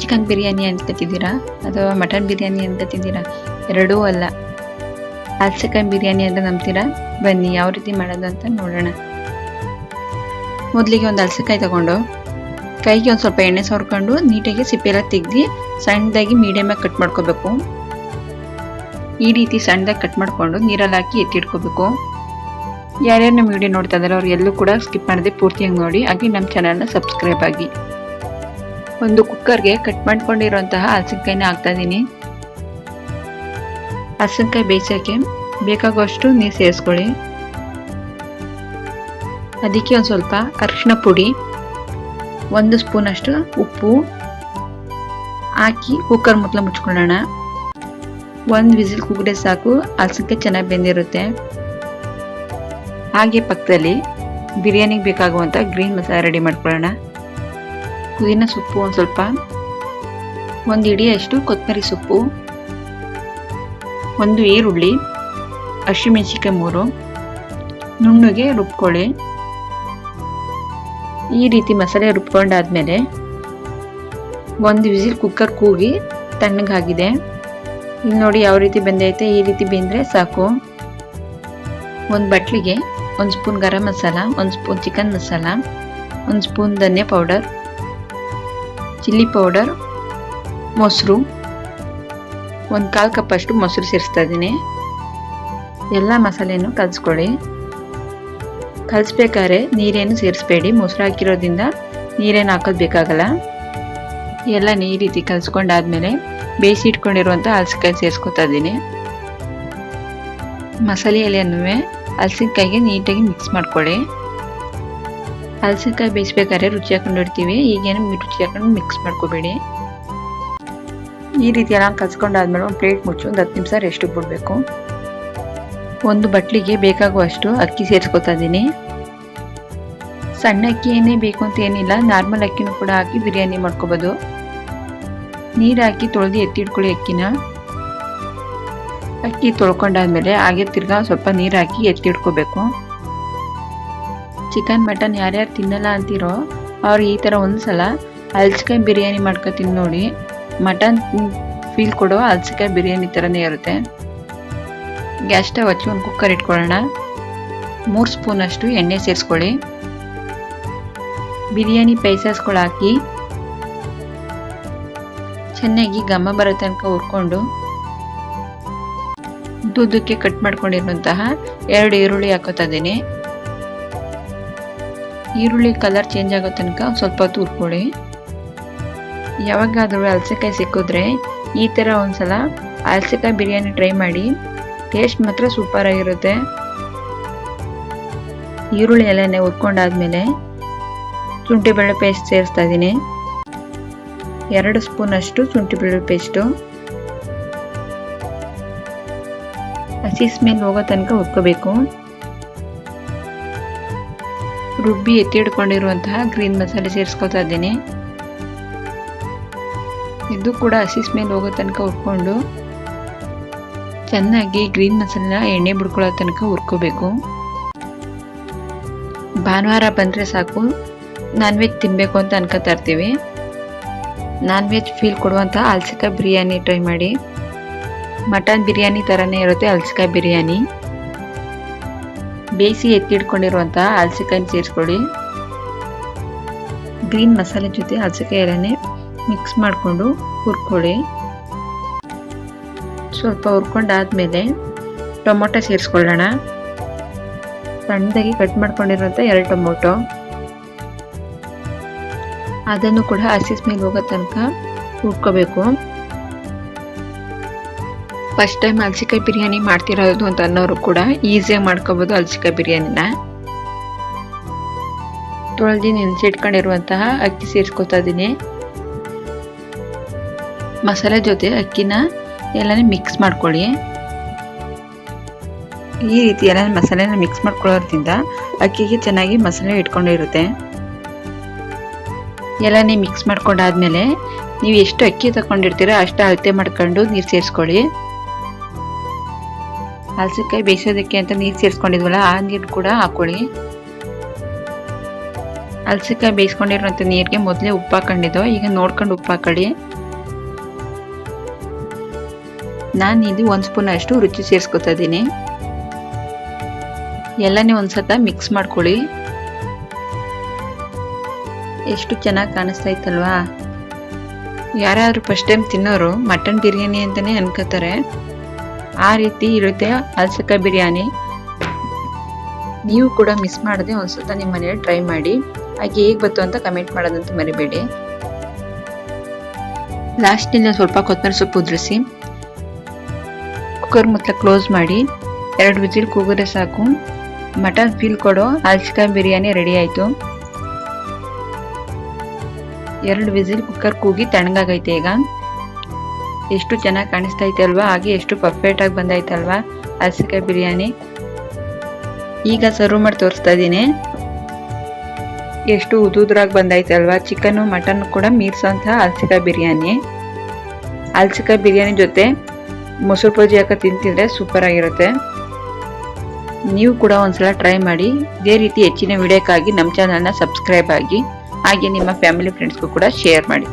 Chicken biryani ಅನ್ಕೋತಿದ್ದೀರಾ ಅಥವಾ mutton biryani ಅನ್ಕೋತಿದ್ದೀರಾ? ಎರಡೂ ಅಲ್ಲ, ಹಲಸಿನಕಾಯಿ ಬಿರಿಯಾನಿ ಅಂತ ನಂಬ್ತೀರಾ? ಬನ್ನಿ ಯಾವ ರೀತಿ ಮಾಡೋದು ಅಂತ ನೋಡೋಣ. ಮೊದಲಿಗೆ ಒಂದು ಹಲಸಿನಕಾಯಿ ತಗೊಂಡು ಕೈಗೆ ಒಂದು ಸ್ವಲ್ಪ ಎಣ್ಣೆ ಸವರ್ಕೊಂಡು ನೀಟಾಗಿ ಸಿಪ್ಪೆಲ್ಲ ತೆಗ್ದು ಸಣ್ಣದಾಗಿ ಮೀಡಿಯಮ್ ಆಗಿ ಕಟ್ ಮಾಡ್ಕೋಬೇಕು. ಈ ರೀತಿ ಸಣ್ಣದಾಗಿ ಕಟ್ ಮಾಡ್ಕೊಂಡು ನೀರಲ್ಲಿ ಹಾಕಿ ಎತ್ತಿಡ್ಕೋಬೇಕು. ಯಾರ್ಯಾರು ನಮ್ಮ ವಿಡಿಯೋ ನೋಡ್ತಾ ಇದ್ದಾರೆ ಅವ್ರು ಎಲ್ಲೂ ಕೂಡ ಸ್ಕಿಪ್ ಮಾಡದೆ ಪೂರ್ತಿಯಾಗಿ ನೋಡಿ, ಹಾಗೆ ನಮ್ಮ ಚಾನಲ್ನ ಸಬ್ಸ್ಕ್ರೈಬ್ ಆಗಿ. ಒಂದು ಕುಕ್ಕರ್ಗೆ ಕಟ್ ಮಾಡ್ಕೊಂಡಿರುವಂತಹ ಹಲಸಿನಕಾಯಿನ ಹಾಕ್ತಾ ಇದ್ದೀನಿ. ಹಲಸಿನಕಾಯಿ ಬೇಯಿಸೋಕ್ಕೆ ಬೇಕಾಗುವಷ್ಟು ನೀರು ಸೇರಿಸ್ಕೊಳ್ಳಿ. ಅದಕ್ಕೆ ಒಂದು ಸ್ವಲ್ಪ ಅರಿಶಿನ ಪುಡಿ, 1 ಸ್ಪೂನ್ ಅಷ್ಟು ಉಪ್ಪು ಹಾಕಿ ಕುಕ್ಕರ್ ಮುಚ್ಚಳ ಮುಚ್ಕೊಳ್ಳೋಣ. 1 ವಿಸಿಲ್ ಕೂಗಿದ್ರೆ ಸಾಕು, ಹಲಸಿನಕಾಯಿ ಚೆನ್ನಾಗಿ ಬೆಂದಿರುತ್ತೆ. ಹಾಗೆ ಪಕ್ಕದಲ್ಲಿ ಬಿರಿಯಾನಿಗೆ ಬೇಕಾಗುವಂಥ ಗ್ರೀನ್ ಮಸಾಲ ರೆಡಿ ಮಾಡ್ಕೊಳ್ಳೋಣ. ಪುದೀನ ಸೊಪ್ಪು ಒಂದು ಸ್ವಲ್ಪ, 1 ಹಿಡಿಯಷ್ಟು ಕೊತ್ತಂಬರಿ ಸೊಪ್ಪು, 1 ಈರುಳ್ಳಿ, ಹಸಿಮೆಣಸಿನಕಾಯಿ 3 ನುಣ್ಣಗೆ ರುಬ್ಕೊಳ್ಳಿ. ಈ ರೀತಿ ಮಸಾಲೆ ರುಬ್ಕೊಂಡಾದ್ಮೇಲೆ 1 ವಿಸಿಲ್ ಕುಕ್ಕರ್ ಕೂಗಿ ತಣ್ಣಗಾಗಿದೆ. ಇಲ್ಲಿ ನೋಡಿ ಯಾವ ರೀತಿ ಬೆಂದೈತೆ. ಈ ರೀತಿ ಬೆಂದರೆ ಸಾಕು. ಒಂದು ಬಟ್ಲಿಗೆ 1 spoon garam masala, 1 spoon chicken masala, 1 ಸ್ಪೂನ್ ಧನಿಯಾ ಪೌಡರ್, ಚಿಲ್ಲಿ ಪೌಡರ್, ಮೊಸರು, 1/4 ಕಪ್ ಅಷ್ಟು ಮೊಸರು ಸೇರಿಸ್ತಾ ಇದ್ದೀನಿ. ಎಲ್ಲ ಮಸಾಲೆಯನ್ನು ಕಲಿಸ್ಕೊಳ್ಳಿ. ಕಲಿಸ್ಬೇಕಾದ್ರೆ ನೀರೇನು ಸೇರಿಸ್ಬೇಡಿ, ಮೊಸರು ಹಾಕಿರೋದ್ರಿಂದ ನೀರೇನು ಹಾಕೋದು ಬೇಕಾಗಲ್ಲ. ಎಲ್ಲ ಈ ರೀತಿ ಕಲಿಸ್ಕೊಂಡಾದ್ಮೇಲೆ ಬೇಯಿಸಿ ಇಟ್ಕೊಂಡಿರುವಂಥ ಹಲಸಿನಕಾಯಿ ಸೇರಿಸ್ಕೊತಾ ಇದ್ದೀನಿ. ಮಸಾಲೆ ಎಲೆಯನ್ನು ಹಲಸಿನಕಾಯಿಗೆ ನೀಟಾಗಿ ಮಿಕ್ಸ್ ಮಾಡ್ಕೊಳ್ಳಿ. ಹಲಸಿನಕಾಯಿ ಬೇಯಿಸ್ಬೇಕಾದ್ರೆ ರುಚಿ ಹಾಕೊಂಡು ಇಡ್ತೀವಿ, ಈಗೇನು ರುಚಿ ಹಾಕೊಂಡು ಮಿಕ್ಸ್ ಮಾಡ್ಕೋಬೇಡಿ. ಈ ರೀತಿ ಎಲ್ಲ ಕಲಿಸ್ಕೊಂಡಾದ್ಮೇಲೆ ಒಂದು ಪ್ಲೇಟ್ ಮುಚ್ಚಿ ಒಂದು 10 ನಿಮಿಷ ರೆಸ್ಟಿಗೆ ಬಿಡಬೇಕು. ಒಂದು ಬಟ್ಲಿಗೆ ಬೇಕಾಗುವಷ್ಟು ಅಕ್ಕಿ ಸೇರಿಸ್ಕೊತಾ ಇದ್ದೀನಿ. ಸಣ್ಣ ಅಕ್ಕಿ ಏನೇ ಬೇಕು ಅಂತ ಏನಿಲ್ಲ, ನಾರ್ಮಲ್ ಅಕ್ಕಿನೂ ಕೂಡ ಹಾಕಿ ಬಿರಿಯಾನಿ ಮಾಡ್ಕೋಬೋದು. ನೀರು ಹಾಕಿ ತೊಳೆದು ಎತ್ತಿಡ್ಕೊಳ್ಳಿ ಅಕ್ಕಿನ. ಅಕ್ಕಿ ತೊಳ್ಕೊಂಡಾದ್ಮೇಲೆ ಹಾಗೆ ತಿರ್ಗಾ ಸ್ವಲ್ಪ ನೀರು ಹಾಕಿ ಎತ್ತಿಡ್ಕೋಬೇಕು. ಚಿಕನ್ ಮಟನ್ ಯಾರ್ಯಾರು ತಿನ್ನಲ್ಲ ಅಂತಿರೋ ಅವ್ರು ಈ ಥರ ಒಂದ್ಸಲ ಹಲಸಿನಕಾಯಿ ಬಿರಿಯಾನಿ ಮಾಡ್ಕೊತೀನಿ ನೋಡಿ. ಮಟನ್ ಫೀಲ್ ಕೊಡೋ ಹಲಸಿನಕಾಯಿ ಬಿರಿಯಾನಿ ಥರನೇ ಇರುತ್ತೆ. ಗ್ಯಾಸ್ ಸ್ಟವ್ ಹಚ್ಚಿ ಒಂದು ಕುಕ್ಕರ್ ಇಟ್ಕೊಳ್ಳೋಣ. 3 ಸ್ಪೂನ್ ಅಷ್ಟು ಎಣ್ಣೆ ಸೇರಿಸ್ಕೊಳ್ಳಿ. ಬಿರಿಯಾನಿ ಪೈಸಸ್ಗಳು ಹಾಕಿ ಚೆನ್ನಾಗಿ ಘಮ ಬರೋ ತನಕ ಹುರ್ಕೊಂಡು ಉದ್ದುದ್ದಕ್ಕೆ ಕಟ್ ಮಾಡ್ಕೊಂಡಿರುವಂತಹ 2 ಈರುಳ್ಳಿ ಹಾಕೋತಾ ಇದ್ದೀನಿ. ಈರುಳ್ಳಿ ಕಲರ್ ಚೇಂಜ್ ಆಗೋ ತನಕ ಸ್ವಲ್ಪ ಹೊತ್ತು ಹುರ್ಕೊಳ್ಳಿ. ಯಾವಾಗಾದ್ರೂ ಹಲಸಿನಕಾಯಿ ಸಿಕ್ಕಿದ್ರೆ ಈ ಥರ ಒಂದ್ಸಲ ಹಲಸಿನಕಾಯಿ ಬಿರಿಯಾನಿ ಟ್ರೈ ಮಾಡಿ, ಟೇಸ್ಟ್ ಮಾತ್ರ ಸೂಪರ್ ಆಗಿರುತ್ತೆ. ಈರುಳ್ಳಿ ಎಲ್ಲನೇ ಹುರ್ಕೊಂಡಾದ್ಮೇಲೆ ಶುಂಠಿ ಬೆಳ್ಳುಳ್ಳಿ ಪೇಸ್ಟ್ ಸೇರಿಸ್ತಾ ಇದ್ದೀನಿ. 2 ಸ್ಪೂನ್ ಅಷ್ಟು ಶುಂಠಿ ಬೆಳ್ಳುಳ್ಳಿ ಪೇಸ್ಟು. ಹಸಿ ಸ್ಮೆಲ್ ಹೋಗೋ ತನಕ ಹುರ್ಕೋಬೇಕು. ರುಬ್ಬಿ ಎತ್ತಿಡ್ಕೊಂಡಿರುವಂತಹ ಗ್ರೀನ್ ಮಸಾಲೆ ಸೇರಿಸ್ಕೊತಾ ಇದ್ದೀನಿ. ಇದು ಕೂಡ ಹಸಿ ಸ್ಮೆಲ್ ಹೋಗೋ ತನಕ ಹುರ್ಕೊಂಡು ಚೆನ್ನಾಗಿ ಗ್ರೀನ್ ಮಸಾಲೆನ ಎಣ್ಣೆ ಬಿಡ್ಕೊಳ್ಳೋ ತನಕ ಹುರ್ಕೋಬೇಕು. ಭಾನುವಾರ ಬಂದರೆ ಸಾಕು, ನಾನ್ ವೆಜ್ ತಿನ್ನಬೇಕು ಅಂತ ಅನ್ಕೋತಾ ಇರ್ತೀವಿ. ನಾನ್ ವೆಜ್ ಫೀಲ್ ಕೊಡುವಂಥ ಹಲಸಿನಕಾಯಿ ಬಿರಿಯಾನಿ ಟ್ರೈ ಮಾಡಿ. ಮಟನ್ ಬಿರಿಯಾನಿ ಥರನೇ ಇರುತ್ತೆ ಹಲಸಿನಕಾಯಿ ಬಿರಿಯಾನಿ. ಬೇಯಿಸಿ ಎತ್ತಿಡ್ಕೊಂಡಿರುವಂಥ ಹಲಸಿನಕಾಯಿ ಸೇರಿಸ್ಕೊಳ್ಳಿ. ಗ್ರೀನ್ ಮಸಾಲೆ ಜೊತೆ ಹಲಸಿನಕಾಯಿ ಎಲ್ಲನೇ ಮಿಕ್ಸ್ ಮಾಡಿಕೊಂಡು ಹುರ್ಕೊಳ್ಳಿ. ಸ್ವಲ್ಪ ಹುರ್ಕೊಂಡಾದ್ಮೇಲೆ ಟೊಮೊಟೊ ಸೇರಿಸ್ಕೊಳ್ಳೋಣ. ಸಣ್ಣದಾಗಿ ಕಟ್ ಮಾಡ್ಕೊಂಡಿರುವಂಥ 2 ಟೊಮೊಟೊ, ಅದನ್ನು ಕೂಡ ಹಸಿ ಸ್ಮೆಲ್ ಹೋಗೋ ತನಕ ಹುರ್ಕೋಬೇಕು. ಫಸ್ಟ್ ಟೈಮ್ ಹಲಸಿನಕಾಯಿ ಬಿರಿಯಾನಿ ಮಾಡ್ತಿರೋದು ಅಂತ ಅನ್ನೋರು ಕೂಡ ಈಸಿಯಾಗಿ ಮಾಡ್ಕೋಬೋದು ಹಲಸಿನಕಾಯಿ ಬಿರಿಯಾನಿನ. ತೊಳೆದು ನೆನೆಸಿಟ್ಕೊಂಡಿರುವಂತಹ ಅಕ್ಕಿ ಸೇರಿಸ್ಕೊತಾ ಇದ್ದೀನಿ. ಮಸಾಲೆ ಜೊತೆ ಅಕ್ಕಿನ ಎಲ್ಲನೇ ಮಿಕ್ಸ್ ಮಾಡ್ಕೊಳ್ಳಿ. ಈ ರೀತಿ ಎಲ್ಲ ಮಸಾಲೆನ ಮಿಕ್ಸ್ ಮಾಡ್ಕೊಳ್ಳೋದ್ರಿಂದ ಅಕ್ಕಿಗೆ ಚೆನ್ನಾಗಿ ಮಸಾಲೆ ಇಟ್ಕೊಂಡಿರುತ್ತೆ. ಎಲ್ಲನೇ ಮಿಕ್ಸ್ ಮಾಡ್ಕೊಂಡಾದ್ಮೇಲೆ ನೀವು ಎಷ್ಟು ಅಕ್ಕಿ ತಗೊಂಡಿರ್ತೀರೋ ಅಷ್ಟು ಅಳತೆ ಮಾಡ್ಕೊಂಡು ನೀರು ಸೇರಿಸ್ಕೊಳ್ಳಿ. ಹಲಸಿನಕಾಯಿ ಬೇಯಿಸೋದಕ್ಕೆ ಅಂತ ನೀರು ಸೇರಿಸ್ಕೊಂಡಿದ್ವಲ್ಲ ಆ ನೀರು ಕೂಡ ಹಾಕೊಳ್ಳಿ. ಹಲಸಿನಕಾಯಿ ಬೇಯಿಸ್ಕೊಂಡಿರೋಂಥ ನೀರಿಗೆ ಮೊದಲೇ ಉಪ್ಪು ಹಾಕೊಂಡಿದ್ದೋ, ಈಗ ನೋಡ್ಕೊಂಡು ಉಪ್ಪು ಹಾಕೊಳ್ಳಿ. ನಾನು ಇಲ್ಲಿ 1 ಸ್ಪೂನ್ ಅಷ್ಟು ರುಚಿ ಸೇರಿಸ್ಕೊತಾ ಇದ್ದೀನಿ. ಎಲ್ಲನೇ ಒಂದ್ಸತ ಮಿಕ್ಸ್ ಮಾಡ್ಕೊಳ್ಳಿ. ಎಷ್ಟು ಚೆನ್ನಾಗಿ ಕಾಣಿಸ್ತಾ ಇತ್ತಲ್ವಾ. ಯಾರಾದ್ರೂ ಫಸ್ಟ್ ಟೈಮ್ ತಿನ್ನೋರು ಮಟನ್ ಬಿರಿಯಾನಿ ಅಂತಾನೆ ಅನ್ಕೋತಾರೆ. ಆ ರೀತಿ ಇರುತ್ತೆ ಹಲಸಿನಕಾಯಿ ಬಿರಿಯಾನಿ. ನೀವು ಕೂಡ ಮಿಸ್ ಮಾಡದೆ ಒಂದ್ಸತ ನಿಮ್ಮ ಮನೆಯಲ್ಲಿ ಟ್ರೈ ಮಾಡಿ. ಹಾಗೆ ಹೇಗೆ ಬಂತು ಅಂತ ಕಮೆಂಟ್ ಮಾಡೋದಂತೂ ಮರಿಬೇಡಿ. ಲಾಸ್ಟಿಂದ ಸ್ವಲ್ಪ ಕೊತ್ತಂಬರಿ ಸೊಪ್ಪು ಉದುರಿಸಿ ಕುಕ್ಕರ್ ಮುಚ್ಚಳ ಕ್ಲೋಸ್ ಮಾಡಿ 2 ವಿಸಿಲ್ ಕೂಗಿದ್ರೆ ಸಾಕು. ಮಟನ್ ಫೀಲ್ ಕೊಡೋ ಹಲಸಿನಕಾಯಿ ಬಿರಿಯಾನಿ ರೆಡಿ ಆಯಿತು. 2 ವಿಸಿಲ್ ಕುಕ್ಕರ್ ಕೂಗಿ ತಣ್ಣಗಾಗೈತೆ. ಈಗ ಎಷ್ಟು ಚೆನ್ನಾಗಿ ಕಾಣಿಸ್ತಾ ಐತೆ ಅಲ್ವಾ. ಹಾಗೆ ಎಷ್ಟು ಪರ್ಫೆಕ್ಟ್ ಆಗಿ ಬಂದೈತಲ್ವಾ ಹಲಸಿನಕಾಯಿ ಬಿರಿಯಾನಿ. ಈಗ ಸರ್ವ್ ಮಾಡಿ ತೋರಿಸ್ತಾ ಇದ್ದೀನಿ. ಎಷ್ಟು ಉದುರಾಗಿ ಬಂದೈತೆ ಅಲ್ವಾ. ಚಿಕನ್ ಮಟನ್ ಕೂಡ ಮೀರ್ಸೋಂಥ ಹಲಸಿನಕಾಯಿ ಬಿರಿಯಾನಿ. ಹಲಸಿನಕಾಯಿ ಬಿರಿಯಾನಿ ಜೊತೆ ಮೊಸರು ಬಜ್ಜಿ ಹಾಕಿ ತಿಂತಿದ್ರೆ ಸೂಪರ್ ಆಗಿರುತ್ತೆ. ನೀವು ಕೂಡ ಒಂದ್ಸಲ ಟ್ರೈ ಮಾಡಿ. ಇದೇ ರೀತಿ ಹೆಚ್ಚಿನ ವಿಡಿಯೋಕ್ಕಾಗಿ ನಮ್ಮ ಚಾನಲ್ನ ಸಬ್ಸ್ಕ್ರೈಬ್ ಆಗಿ, ಹಾಗೆ ನಿಮ್ಮ ಫ್ಯಾಮಿಲಿ ಫ್ರೆಂಡ್ಸ್ಗೂ ಕೂಡ ಶೇರ್ ಮಾಡಿ.